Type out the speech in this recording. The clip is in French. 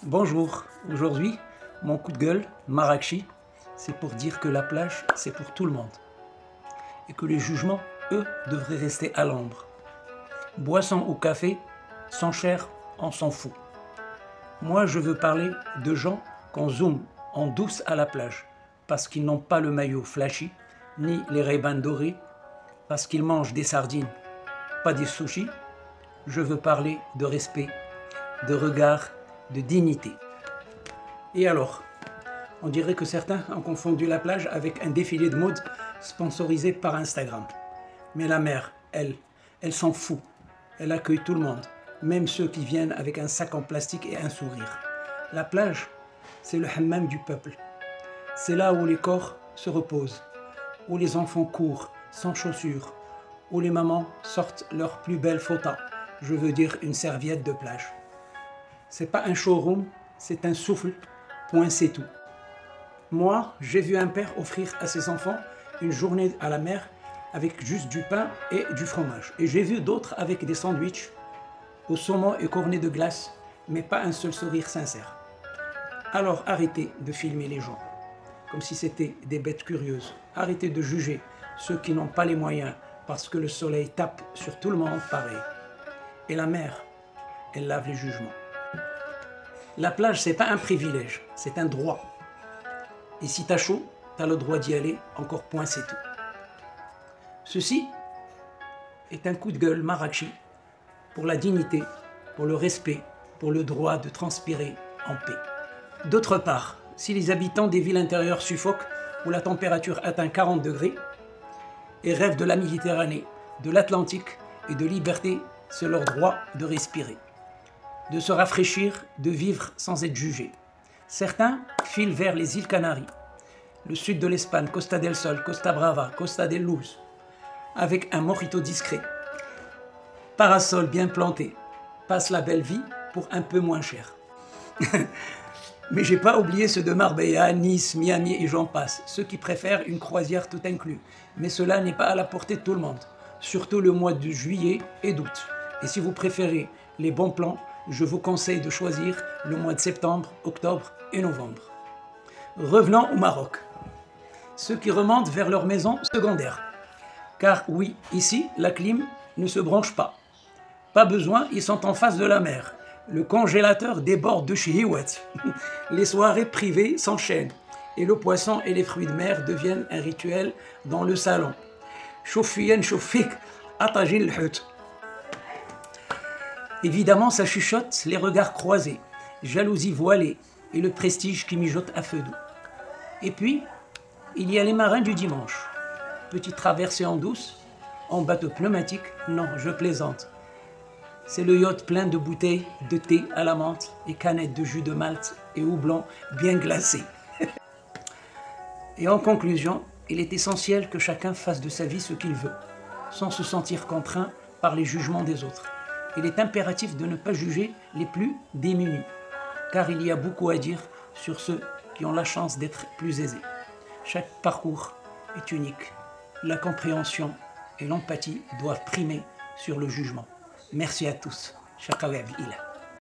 Bonjour, aujourd'hui, mon coup de gueule, Marrakchi, c'est pour dire que la plage, c'est pour tout le monde. Et que les jugements, eux, devraient rester à l'ombre. Boisson ou café, sans cher, on s'en fout. Moi, je veux parler de gens qu'on zoome en douce à la plage, parce qu'ils n'ont pas le maillot flashy, ni les Ray-Ban dorés, parce qu'ils mangent des sardines, pas des sushis. Je veux parler de respect, de regard, de dignité. Et alors, on dirait que certains ont confondu la plage avec un défilé de mode sponsorisé par Instagram. Mais la mer, elle s'en fout. Elle accueille tout le monde, même ceux qui viennent avec un sac en plastique et un sourire. La plage, c'est le hammam du peuple. C'est là où les corps se reposent, où les enfants courent sans chaussures, où les mamans sortent leur plus belle fota, je veux dire une serviette de plage. C'est pas un showroom, c'est un souffle, point c'est tout. Moi, j'ai vu un père offrir à ses enfants une journée à la mer avec juste du pain et du fromage. Et j'ai vu d'autres avec des sandwichs au saumon et cornets de glace, mais pas un seul sourire sincère. Alors arrêtez de filmer les gens, comme si c'était des bêtes curieuses. Arrêtez de juger ceux qui n'ont pas les moyens, parce que le soleil tape sur tout le monde pareil. Et la mer, elle lave les jugements. La plage, c'est pas un privilège, c'est un droit. Et si t'as chaud, t'as le droit d'y aller, encore point c'est tout. Ceci est un coup de gueule Marrakchi pour la dignité, pour le respect, pour le droit de transpirer en paix. D'autre part, si les habitants des villes intérieures suffoquent, où la température atteint 40 degrés, et rêvent de la Méditerranée, de l'Atlantique et de liberté, c'est leur droit de respirer, de se rafraîchir, de vivre sans être jugés. Certains filent vers les îles Canaries, le sud de l'Espagne, Costa del Sol, Costa Brava, Costa del Luz, avec un mojito discret. Parasol bien planté, passe la belle vie pour un peu moins cher. Mais j'ai pas oublié ceux de Marbella, Nice, Miami et j'en passe, ceux qui préfèrent une croisière tout inclus. Mais cela n'est pas à la portée de tout le monde, surtout le mois de juillet et d'août. Et si vous préférez les bons plans, je vous conseille de choisir le mois de septembre, octobre et novembre. Revenons au Maroc. Ceux qui remontent vers leur maison secondaire. Car oui, ici, la clim ne se branche pas. Pas besoin, ils sont en face de la mer. Le congélateur déborde de chihiwet. Les soirées privées s'enchaînent. Et le poisson et les fruits de mer deviennent un rituel dans le salon. Choufien choufik, atagil l'hut. Évidemment, ça chuchote, les regards croisés, jalousie voilée et le prestige qui mijote à feu doux. Et puis, il y a les marins du dimanche. Petite traversée en douce, en bateau pneumatique, non, je plaisante. C'est le yacht plein de bouteilles de thé à la menthe et canettes de jus de malt et houblon bien glacé. Et en conclusion, il est essentiel que chacun fasse de sa vie ce qu'il veut, sans se sentir contraint par les jugements des autres. Il est impératif de ne pas juger les plus démunis, car il y a beaucoup à dire sur ceux qui ont la chance d'être plus aisés. Chaque parcours est unique. La compréhension et l'empathie doivent primer sur le jugement. Merci à tous. Shakawa bi'ila.